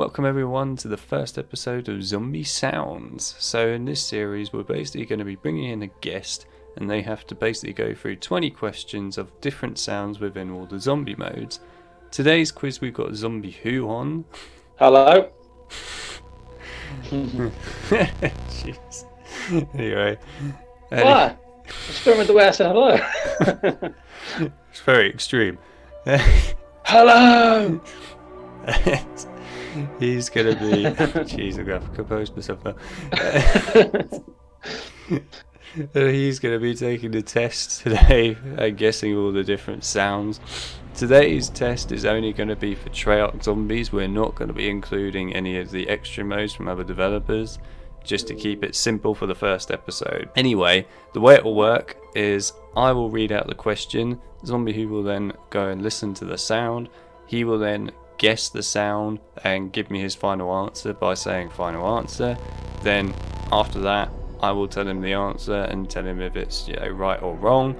Welcome everyone to the first episode of Zombie Sounds. So in this series we're basically going to be bringing in a guest and they have to basically go through 20 questions of different sounds within all the zombie modes. Today's quiz we've got ZombieWho on. Hello. Jeez. Anyway. Why? Just remember the way I said hello. It's very extreme. Hello! He's gonna be. Jeez, I'm gonna have to compose myself now. He's gonna be taking the test today and guessing all the different sounds. Today's test is only going to be for Treyarch zombies. We're not going to be including any of the extra modes from other developers, just to keep it simple for the first episode. Anyway, the way it will work is I will read out the question, ZombieWho will then go and listen to the sound, he will then guess the sound and give me his final answer by saying final answer. Then after that I will tell him the answer and tell him if it's right or wrong.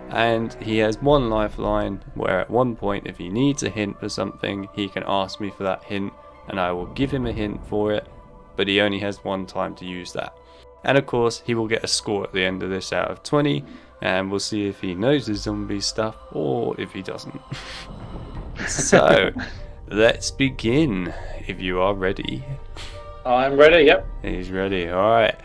And he has one lifeline where at one point if he needs a hint for something he can ask me for that hint and I will give him a hint for it, but he only has one time to use that. And of course he will get a score at the end of this out of 20 and we'll see if he knows the zombie stuff or if he doesn't. So let's begin if you are ready. I'm ready, yep. He's ready, alright.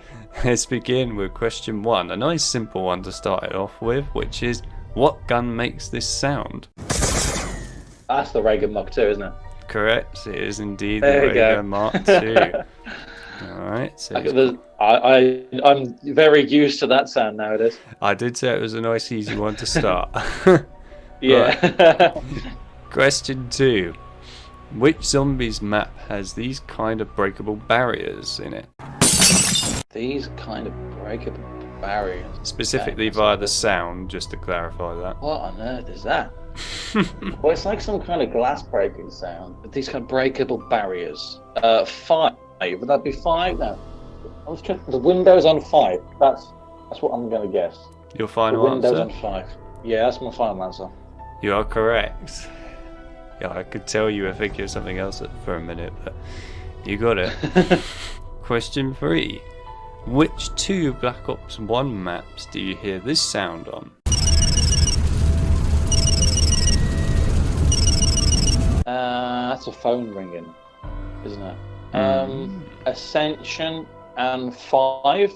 Let's begin with question 1. A nice simple one to start it off with, which is, what gun makes this sound? That's the Reagan Mark II, isn't it? Correct, it is indeed the There you go. Reagan Mark II. Alright, so I'm very used to that sound nowadays. I did say it was a nice easy one to start. Yeah. Question 2. Which zombies map has these kind of breakable barriers in it? These kind of breakable barriers. Specifically via the sound, just to clarify that. What on earth is that? Well, it's like some kind of glass breaking sound. But these kind of breakable barriers. 5. Would that be 5? No. I was checking. The Windows on 5. That's what I'm going to guess. Your final the Windows answer? on 5. Yeah, that's my final answer. You are correct. Yeah, I could tell you were thinking of something else for a minute, but you got it. Question 3. Which 2 Black Ops 1 maps do you hear this sound on? That's a phone ringing, isn't it? Ascension and 5.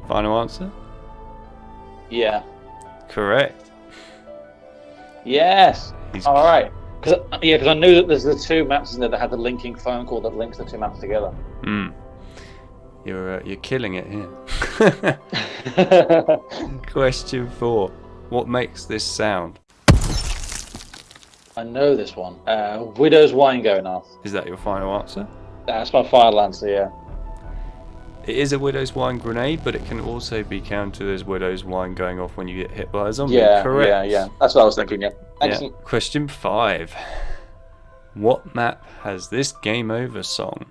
Final answer? Yeah. Correct. Yes. All right. Because I knew that there's the 2 maps in there that had the linking phone call that links the 2 maps together. You're killing it here. Question 4. What makes this sound? I know this one. Widow's wine going off. Is that your final answer? That's my final answer. Yeah. It is a Widow's Wine grenade, but it can also be counted as Widow's Wine going off when you get hit by a zombie. Yeah. Correct. Yeah. That's what I was thinking. Yeah. Excellent. Yeah. Question 5. What map has this game over song?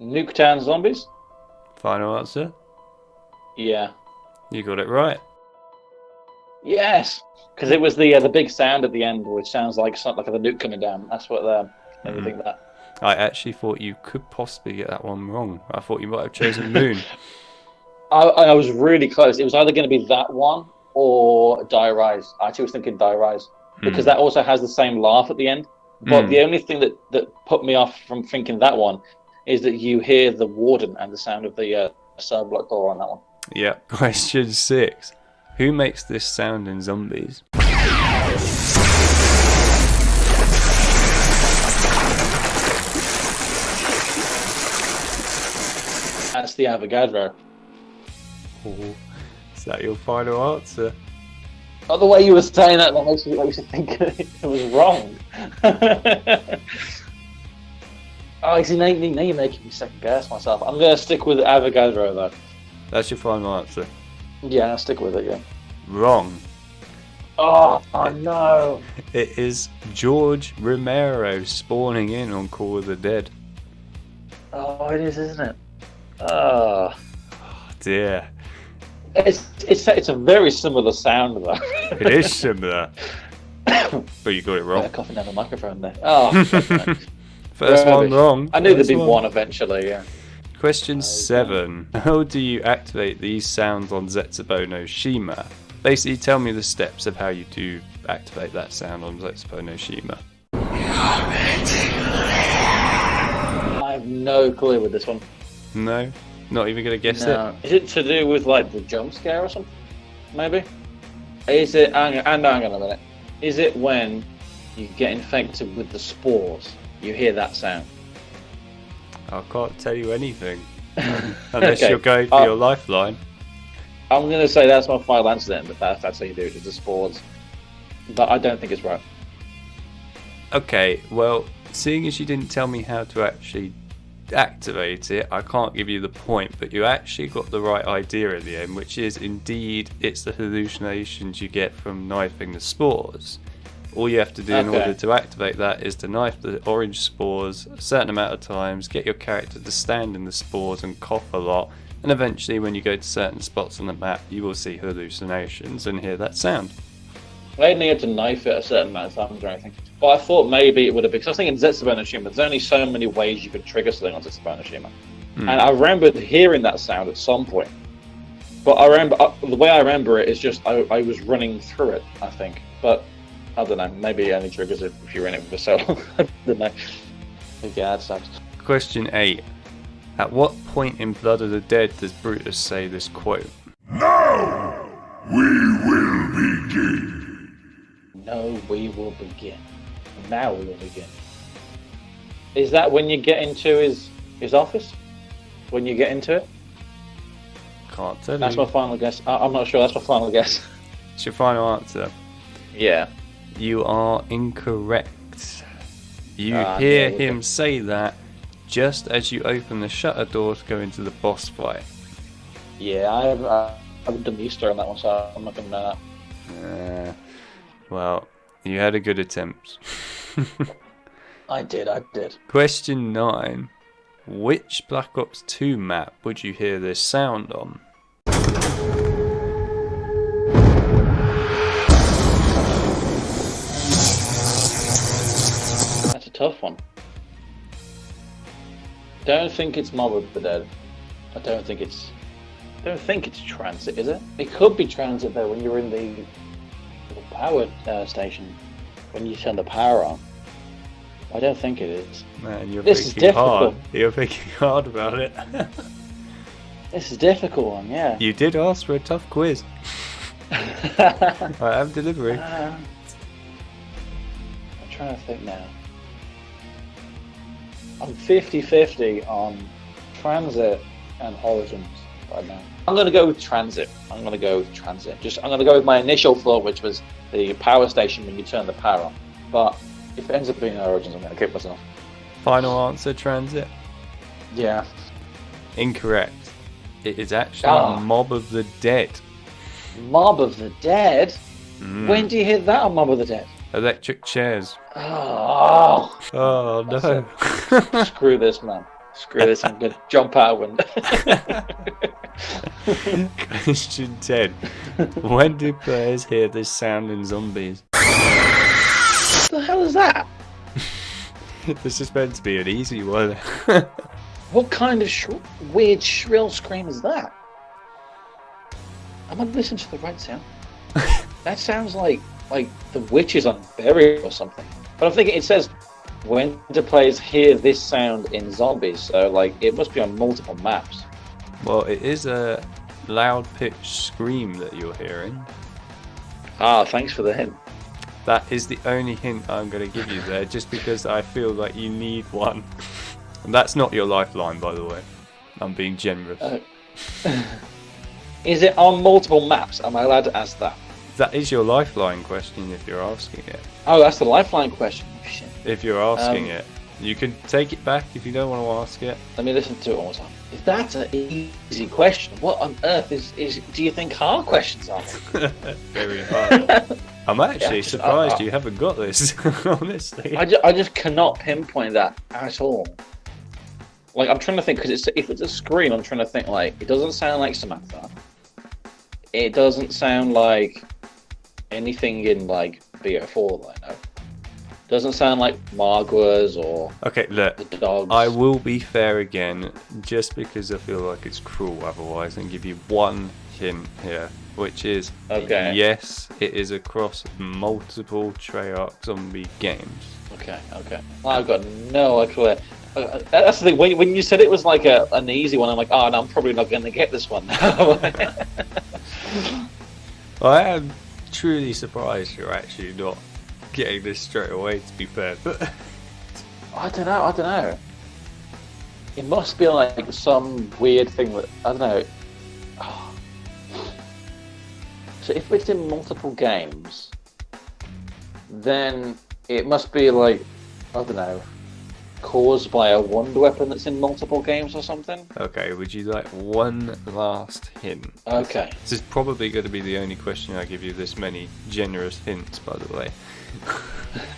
Nuketown Zombies. Final answer? Yeah. You got it right. Yes. Because it was the big sound at the end, which sounds like something like a nuke coming down. That's what made me think that. I actually thought you could possibly get that one wrong. I thought you might have chosen Moon. I was really close. It was either going to be that one or Die Rise. I actually was thinking Die Rise because that also has the same laugh at the end. But the only thing that put me off from thinking that one is that you hear the warden and the sound of the cell block door on that one. Yeah. Question 6. Who makes this sound in Zombies? That's the Avogadro. Oh, is that your final answer? Oh, the way you were saying that makes me think it was wrong. Oh, see, now you're making me second guess myself. I'm going to stick with Avogadro, though. That's your final answer? Yeah, I'll stick with it, yeah. Wrong. Oh no. It is George Romero spawning in on Call of the Dead. Oh, it is, isn't it? Oh. dear. It's a very similar sound though. It is similar. But you got it wrong. Coughing down the microphone there. Oh, First one wrong. I knew there'd be one eventually, yeah. Question 7. How do you activate these sounds on Zetsubou No Shima? Basically, tell me the steps of how you do activate that sound on Zetsubou No Shima. I have no clue with this one. No? Not even going to guess it? Is it to do with like the jump scare or something? Maybe? Is it, hang on a minute. Is it when you get infected with the spores, you hear that sound? I can't tell you anything. Unless Okay. you're going for your lifeline. I'm going to say that's my final answer then, but that's how you do it, is the spores. But I don't think it's right. Okay, well, seeing as you didn't tell me how to actually activate it, I can't give you the point, but you actually got the right idea at the end, which is indeed it's the hallucinations you get from knifing the spores. All you have to do in order to activate that is to knife the orange spores a certain amount of times, get your character to stand in the spores and cough a lot, and eventually when you go to certain spots on the map you will see hallucinations and hear that sound. I didn't have to knife it a certain amount of times or anything. But I thought maybe it would have been, because I was thinking Zetsubou No Shima, there's only so many ways you could trigger something on Zetsubou No Shima. And I remembered hearing that sound at some point. But I remember, the way I remember it is just, I was running through it, I think. But, I don't know, maybe it only triggers it if you're in it for so long. I don't know. Yeah, that sucks. Question 8. At what point in Blood of the Dead does Brutus say this quote? Now we will begin. No, we will begin. Now we will begin. Is that when you get into his office? When you get into it? Can't tell That's you. my final guess. I'm not sure. That's my final guess. It's your final answer. Yeah. You are incorrect. You Ah, hear yeah, him say that just as you open the shutter door to go into the boss fight. Yeah, I haven't done the Easter on that one, so I'm not going to know that. Well, you had a good attempt. I did. Question 9. Which Black Ops 2 map would you hear this sound on? That's a tough one. Don't think it's Mob of the Dead. I don't think it's Transit, is it? It could be Transit though when you're in the power station, when you turn the power on. I don't think it is. Man, you're This is thinking hard. difficult. You're thinking hard about it. This is a difficult one, yeah. You did ask for a tough quiz. I am delivering. I'm trying to think now. I'm 50-50 on Transit and Origins right now. I'm going to go with Transit. I'm going to go with my initial thought, which was the power station when you turn the power on. But if it ends up being Origins, I'm going to kick myself. Final answer, Transit? Yeah. Incorrect. It is actually Mob of the Dead. Mob of the Dead? When do you hear that on Mob of the Dead? Electric chairs. Oh, Oh no. screw this, man. Screw this. I'm going to jump out a window. Question 10. When do players hear this sound in Zombies? What the hell is that? This is meant to be an easy one. What kind of weird shrill scream is that? Am I listening to the right sound? That sounds like the witches on burial or something. But I'm thinking it says when do players hear this sound in Zombies? So like it must be on multiple maps. Well, it is a loud pitched scream that you're hearing. Ah, thanks for the hint. That is the only hint I'm going to give you there, just because I feel like you need one. And that's not your lifeline, by the way. I'm being generous. Is it on multiple maps? Am I allowed to ask that? That is your lifeline question if you're asking it. Oh, that's the lifeline question. Shit. If you're asking it. You can take it back if you don't want to ask it. Let me listen to it one more time. If that's an easy question, what on earth is do you think hard questions are? Very hard. I'm actually surprised you haven't got this, honestly. I just cannot pinpoint that at all. Like, I'm trying to think, because if it's a scream, I'm trying to think, like, it doesn't sound like Samantha. It doesn't sound like anything in, like, BO4 that I know. Doesn't sound like Marguer's or Okay, look, the dogs. I will be fair again, just because I feel like it's cruel otherwise, and give you one hint here, which is, yes, it is across multiple Treyarch zombie games. Okay. I've got no idea. That's the thing. When you said it was like an easy one, I'm like, oh no, I'm probably not going to get this one now. I am truly surprised you're actually not getting this straight away, to be fair. I don't know. It must be like some weird thing that I don't know. Oh. So if it's in multiple games, then it must be like, I don't know, caused by a wand weapon that's in multiple games or something. Okay, would you like one last hint? Okay. This is probably going to be the only question I give you this many generous hints, by the way.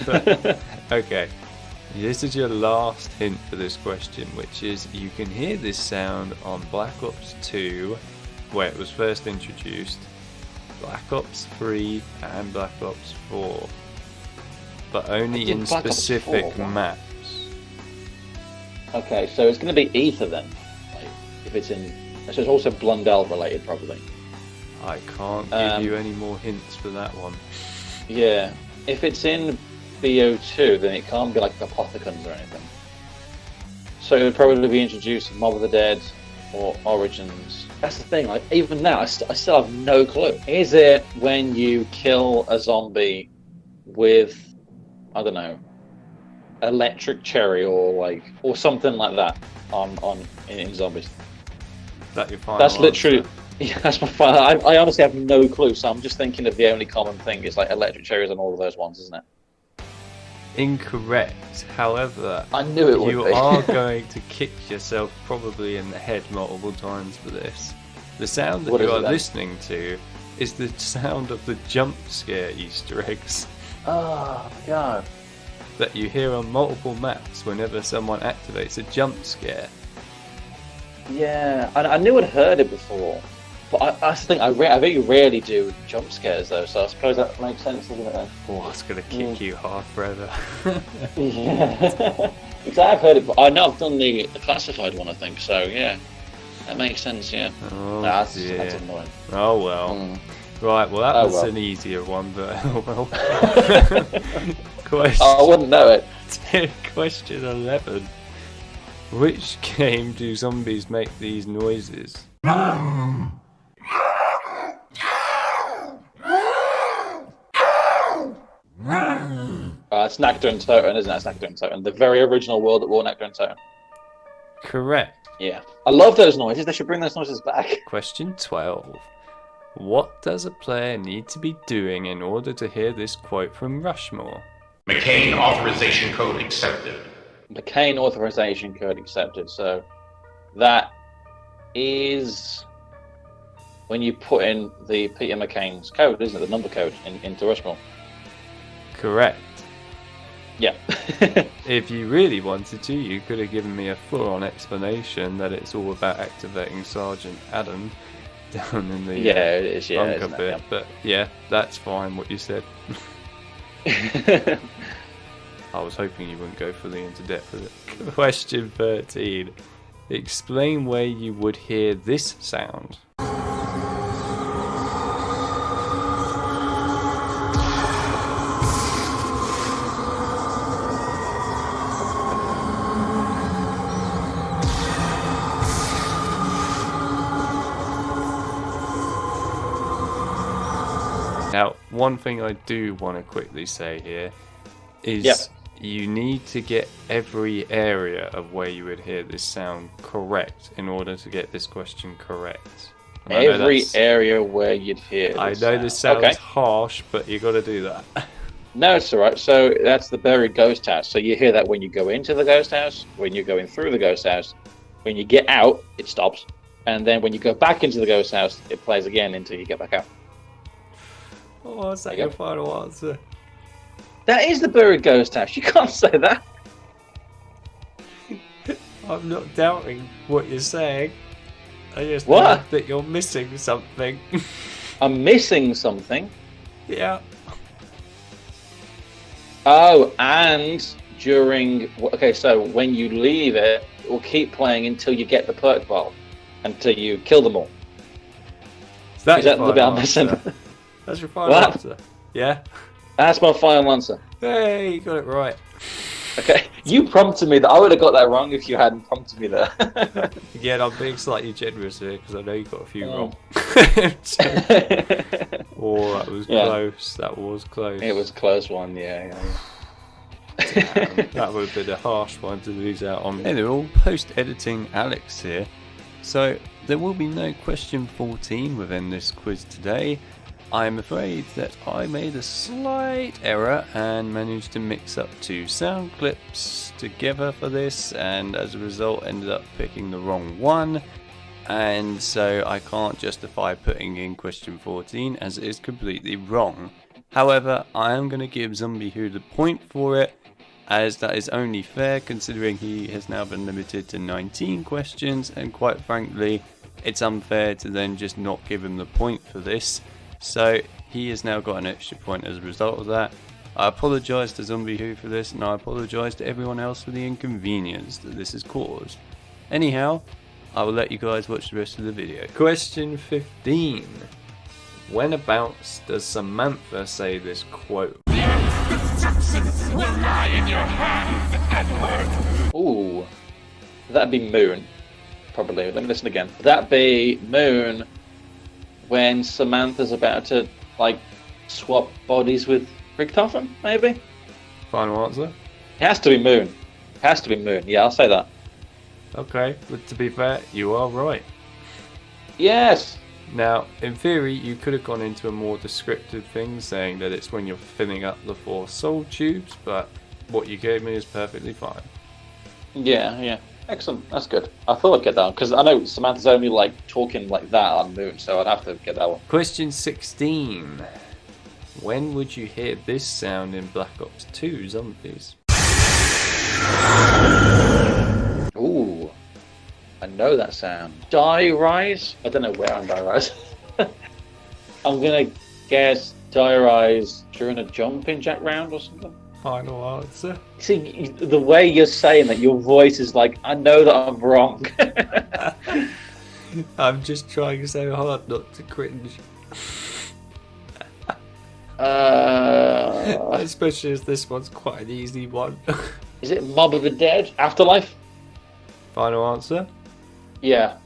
But, okay, this is your last hint for this question, which is you can hear this sound on Black Ops 2, where it was first introduced, Black Ops 3 and Black Ops 4, but only in specific maps. Okay, so it's going to be Ether then, like, if it's in. So it's also Blundell related, probably. I can't give you any more hints for that one. Yeah, if it's in BO2, then it can't be like Apothicons or anything. So it would probably be introduced in Mob of the Dead or Origins. That's the thing. Like even now, I still have no clue. Is it when you kill a zombie with, I don't know, electric cherry or something like that in Zombies? That your final That's answer? literally. Yeah, that's my final. I honestly have no clue. So I'm just thinking of the only common thing is like electric cherries on all of those ones, isn't it? Incorrect. However, I knew it would you be. are going to kick yourself probably in the head multiple times for this. The sound that What you is are it then? listening to is the sound of the jump scare Easter eggs Oh my god. that you hear on multiple maps whenever someone activates a jump scare. Yeah, I knew I'd heard it before, but I think I very rarely do jump scares though, so I suppose that makes sense, doesn't it? Then? Oh, it's going to kick you hard forever. Yeah, because I've heard it, but I know I've done the classified one, I think. So yeah, that makes sense. Yeah, Oh, that's dear. annoying. Oh well. Right, well that was an easier one, but oh well. I wouldn't know it. Question 11. Which game do zombies make these noises? It's Nectar and Totem, isn't it? It's Nectar and Totem, the very original World at War Nectar and Totem. Correct. Yeah, I love those noises. They should bring those noises back. Question 12. What does a player need to be doing in order to hear this quote from Rushmore? McCain authorization code accepted. McCain authorization code accepted. So that is when you put in the Peter McCain's code, isn't it? The number code into Rushmore. Correct. Yeah. If you really wanted to, you could have given me a full-on explanation that it's all about activating Sergeant Adam down in the it is. Yeah, bunker isn't it? bit. But yeah, that's fine what you said. Yeah. I was hoping you wouldn't go fully into depth with it. Question 13. Explain where you would hear this sound. Now, one thing I do want to quickly say here is you need to get every area of where you would hear this sound correct in order to get this question correct. And Every area where you'd hear this I know this sounds Okay. harsh, but you got to do that. No, it's alright. So that's the buried ghost house. So you hear that when you go into the ghost house, when you're going through the ghost house, when you get out, it stops. And then when you go back into the ghost house, it plays again until you get back out. Oh, is that your final answer? That is the buried ghost house. You can't say that. I'm not doubting what you're saying. I just What? know that you're missing something. I'm missing something. Yeah. Oh, and during... Okay, so when you leave it, it will keep playing until you get the perk ball. Until you kill them all. Is that the bit I'm missing? That's your final What? answer. Yeah? That's my final answer. Hey, you got it right. Okay, you prompted me that. I would have got that wrong if you hadn't prompted me there. Again, I'm being slightly generous here because I know you got a few wrong. Oh, that was close. That was close. It was a close one, yeah. Damn, that would have been a harsh one to lose out on. Anyway, post-editing Alex here. So, there will be no question 14 within this quiz today. I'm afraid that I made a slight error and managed to mix up 2 sound clips together for this, and as a result ended up picking the wrong one, and so I can't justify putting in question 14 as it is completely wrong. However, I am going to give ZombieWho the point for it, as that is only fair considering he has now been limited to 19 questions, and quite frankly it's unfair to then just not give him the point for this. So he has now got an extra point as a result of that. I apologise to ZombieWho for this, and I apologise to everyone else for the inconvenience that this has caused. Anyhow, I will let you guys watch the rest of the video. Question 15. Whenabouts does Samantha say this quote? Will lie in your hands and work. Ooh, that'd be Moon, probably. Let me listen again. That'd be Moon when Samantha's about to, like, swap bodies with Richtofen, maybe? Final answer? It has to be Moon. It has to be Moon. Yeah, I'll say that. Okay, but to be fair, you are right. Yes! Now, in theory, you could have gone into a more descriptive thing, saying that it's when you're filling up the 4 soul tubes, but what you gave me is perfectly fine. Yeah. Excellent. That's good. I thought I'd get that one, because I know Samantha's only, like, talking like that on Moon, so I'd have to get that one. Question 16. When would you hear this sound in Black Ops 2 Zombies? Ooh. I know that sound. Die Rise? I don't know where on Die Rise. I'm gonna guess Die Rise during a jumping jack round or something. Final answer? See, the way you're saying that, your voice is like, I know that I'm wrong. I'm just trying so hard not to cringe. Especially as this one's quite an easy one. Is it Mob of the Dead? Afterlife? Final answer? Yeah.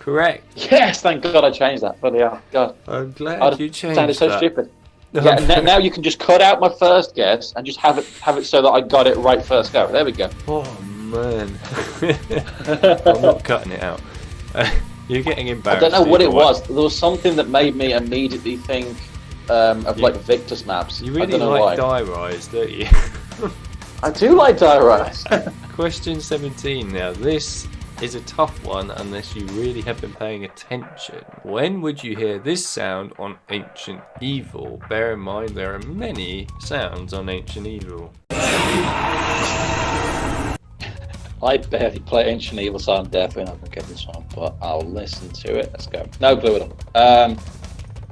Correct. Yes, thank God I changed that. But yeah, God. I'm glad you changed Sounded so that. stupid. Yeah, now you can just cut out my first guess and just have it so that I got it right first go. There we go. Oh man. I'm not cutting it out. You're getting embarrassed. I don't know what it way. was. There was something that made me immediately think of like Victus maps. You really I don't know like why. Die Rise, don't you? I do like Die Rise. Question 17 now. This is a tough one unless you really have been paying attention. When would you hear this sound on Ancient Evil? Bear in mind there are many sounds on Ancient Evil. I barely play Ancient Evil, so I'm definitely not going to get this one, but I'll listen to it. Let's go. No clue at all.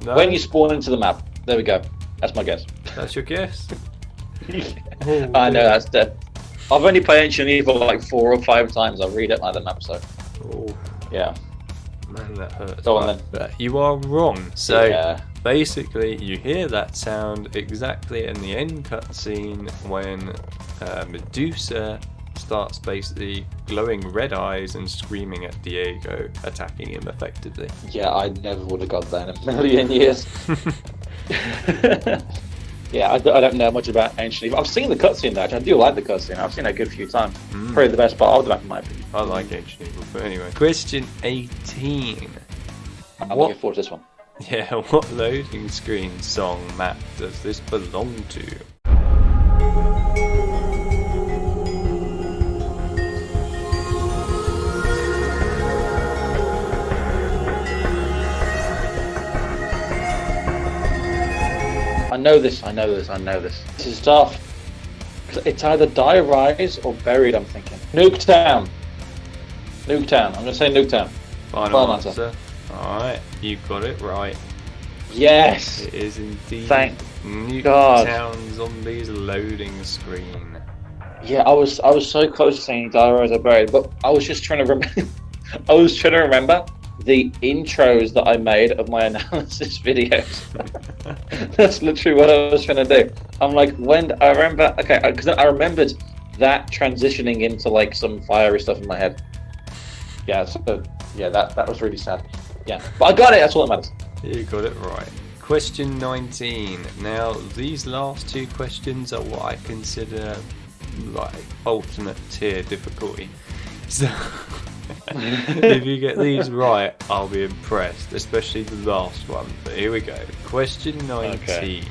No? When you spawn into the map. There we go. That's my guess. That's your guess? I know that's dead. I've only played Ancient Evil like 4 or 5 times. I read it like the map, so Oh, yeah. man, that hurts. Go on then. But you are wrong. So Yeah. basically, you hear that sound exactly in the end cutscene when Medusa starts basically glowing red eyes and screaming at Diego, attacking him effectively. Yeah, I never would have got that in a million years. Yeah, I don't know much about Ancient Evil. I've seen the cutscene, actually. I do like the cutscene. I've seen it a good few times. Probably the best part of the map, in my opinion. I like Ancient Evil, but anyway. Question 18. I'm looking forward to this one. Yeah, what loading screen song map does this belong to? I know this. This is tough. It's either Die Rise or Buried, I'm thinking. Nuketown. Nuketown. I'm gonna say Nuketown. Final answer. Alright, you got it right. Yes. It is indeed Thank Nuketown God. Zombies loading screen. Yeah, I was so close to saying Die Rise or Buried, but I was just trying to remember. I was trying to remember the intros that I made of my analysis videos. That's literally what I was trying to do. I'm like, when I remember, okay, because I remembered that transitioning into like some fiery stuff in my head. Yeah, so yeah, that was really sad. Yeah, but I got it. That's all that matters. You got it right. Question 19. Now, these last two questions are what I consider like ultimate tier difficulty. So, if you get these right, I'll be impressed, especially the last one. But here we go. Question 19. Okay.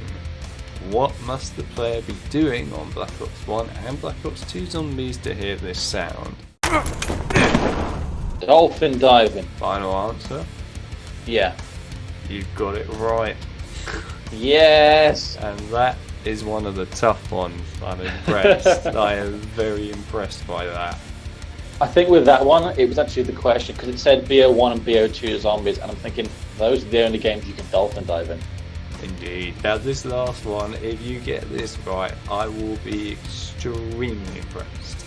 What must the player be doing on Black Ops 1 and Black Ops 2 Zombies to hear this sound? Dolphin diving. Final answer? Yeah. You got it right. Yes. And that is one of the tough ones. I'm impressed. I am very impressed by that. I think with that one, it was actually the question because it said BO1 and BO2 Zombies, and I'm thinking those are the only games you can dolphin dive in. Indeed. Now this last one, if you get this right, I will be extremely impressed.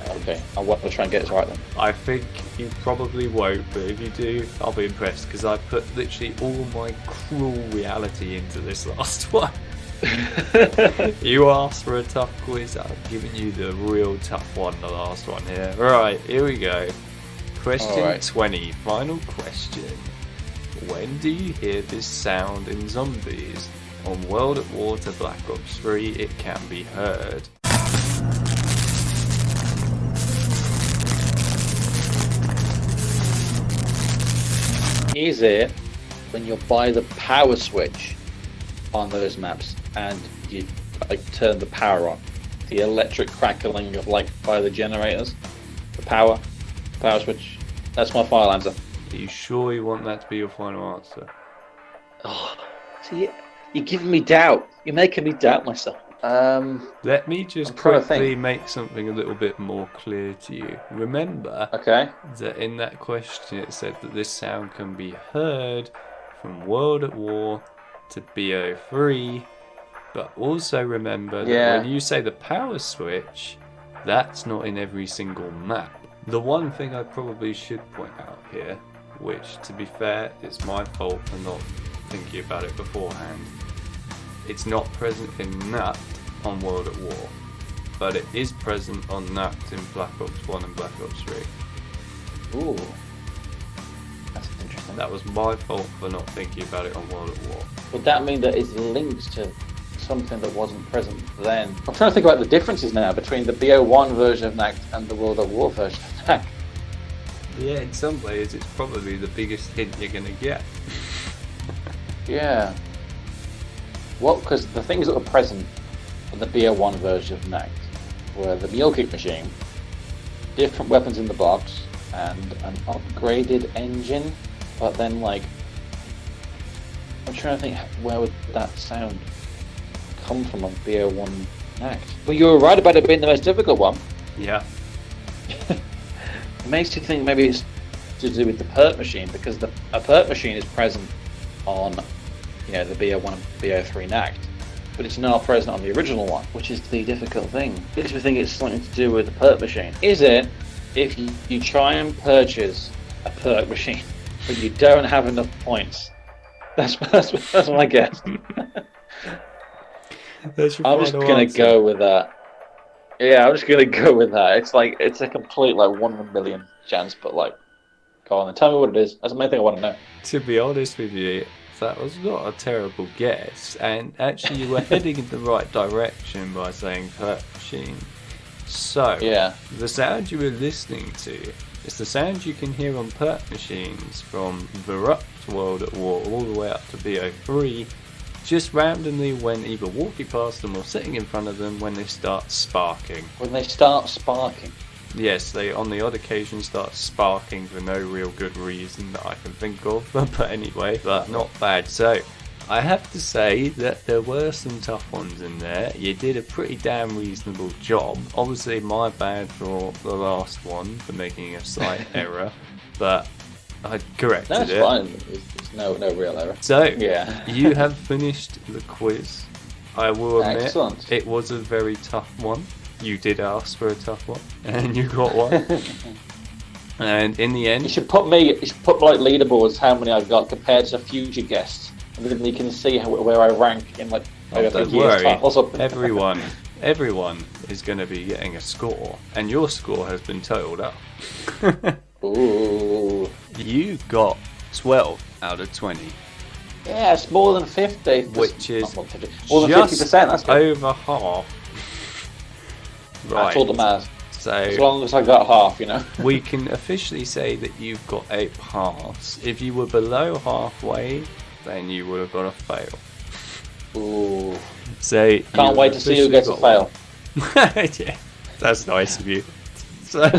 Okay, I'll try and get it right then. I think you probably won't, but if you do, I'll be impressed because I put literally all my cruel reality into this last one. You asked for a tough quiz, I've given you the real tough one, the last one here. Right, here we go. Question 20, final question. When do you hear this sound in Zombies? On World at War to Black Ops 3, it can be heard. Is it when you're by the power switch on those maps and you like turn the power on? The electric crackling of like by the generators? The power switch? That's my final answer. Are you sure you want that to be your final answer? Oh, see, you're giving me doubt. You're making me doubt myself. Let me just quickly make something a little bit more clear to you. Remember that in that question it said that this sound can be heard from World at War to BO3, but also remember that when you say the power switch, that's not in every single map. The one thing I probably should point out here, which to be fair, it's my fault for not thinking about it beforehand. It's not present in Nukt on World at War, but it is present on Nukt in Black Ops 1 and Black Ops 3. Ooh, that's interesting. That was my fault for not thinking about it on World at War. Would that mean that it's linked to something that wasn't present then? I'm trying to think about the differences now between the BO1 version of Nukt and the World at War version of Nukt. Yeah, in some ways it's probably the biggest hint you're going to get. Yeah. Well, because the things that were present in the BO1 version of Nukt were the mule kick machine, different weapons in the box, and an upgraded engine. But then, like, I'm trying to think, where would that sound come from on BO1 Nukt? Well, you were right about it being the most difficult one. Yeah. It makes you think maybe it's to do with the perk machine, because a perk machine is present on, you know, the BO1 and BO3 Nukt, but it's not present on the original one, which is the difficult thing. It makes me think it's something to do with the perk machine. Is it if you try and purchase a perk machine, but you don't have enough points? That's my guess. I'm just gonna go with that. Yeah, I'm just gonna go with that. It's a complete like 1 in a million chance, but like, go on then, tell me what it is. That's the main thing I want to know. To be honest with you, that was not a terrible guess, and actually you were heading in the right direction by saying perk machine. So, the sound you were listening to is the sound you can hear on perk machines from Verupt World at War all the way up to BO3, just randomly when either walking past them or sitting in front of them when they start sparking. When they start sparking? Yes, they on the odd occasion start sparking for no real good reason that I can think of, but anyway, but not bad. So, I have to say that there were some tough ones in there. You did a pretty damn reasonable job. Obviously, my bad for the last one for making a slight error, but I corrected That's it. fine. It's no real error. So, Yeah. you have finished the quiz. I will admit, Excellent. it was a very tough one. You did ask for a tough one, and you got one. And in the You end, should put like leaderboards how many I've got compared to future guests, and then you can see where I rank in like maybe don't a year's worry, time or something. everyone is going to be getting a score, and your score has been totaled up. Ooh. You got 12 out of 20, Yeah, it's more than 50. which is more than 50%. just That's good. over half. Right. That's all that matters. As So long as I got half, you know. we can officially say that you've got a pass. If you were below halfway, then you would have got a fail. Ooh. So Can't wait to see who gets a fail. Yeah, that's nice of you. So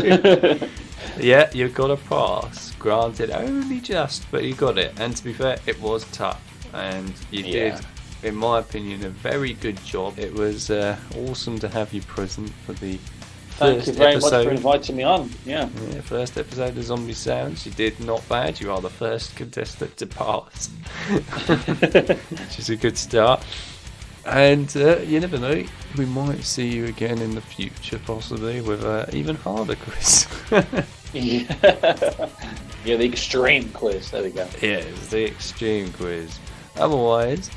yeah, you got a pass. Granted, only just, but you got it. And to be fair, it was tough, and you did, in my opinion, a very good job. It was awesome to have you present for the Thank you first very much episode. for inviting me on. Yeah. Yeah, first episode of Zombie Sounds. You did not bad. You are the first contestant to pass, which is a good start. And you never know, we might see you again in the future, possibly with an even harder quiz. Yeah, the extreme quiz. There we go. Yeah, it's the extreme quiz. Otherwise,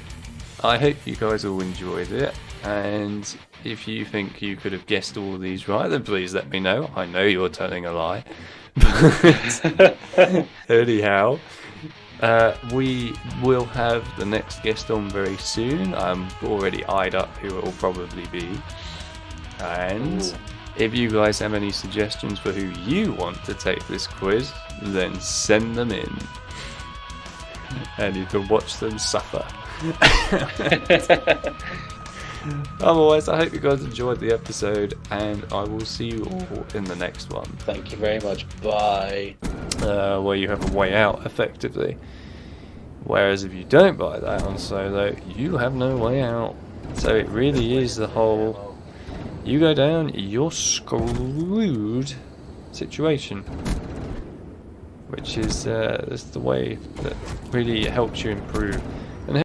I hope you guys all enjoyed it. And if you think you could have guessed all of these right, then please let me know. I know you're telling a lie. Anyhow, we will have the next guest on very soon. I'm already eyed up who it will probably be. And if you guys have any suggestions for who you want to take this quiz, then send them in. And you can watch them suffer. Otherwise, I hope you guys enjoyed the episode, and I will see you all in the next one. Thank you very much. Bye. Where you have a way out, effectively. Whereas if you don't buy that on solo, you have no way out. So it really is the whole, you go down, you're screwed situation. Which is that's the way that really helps you improve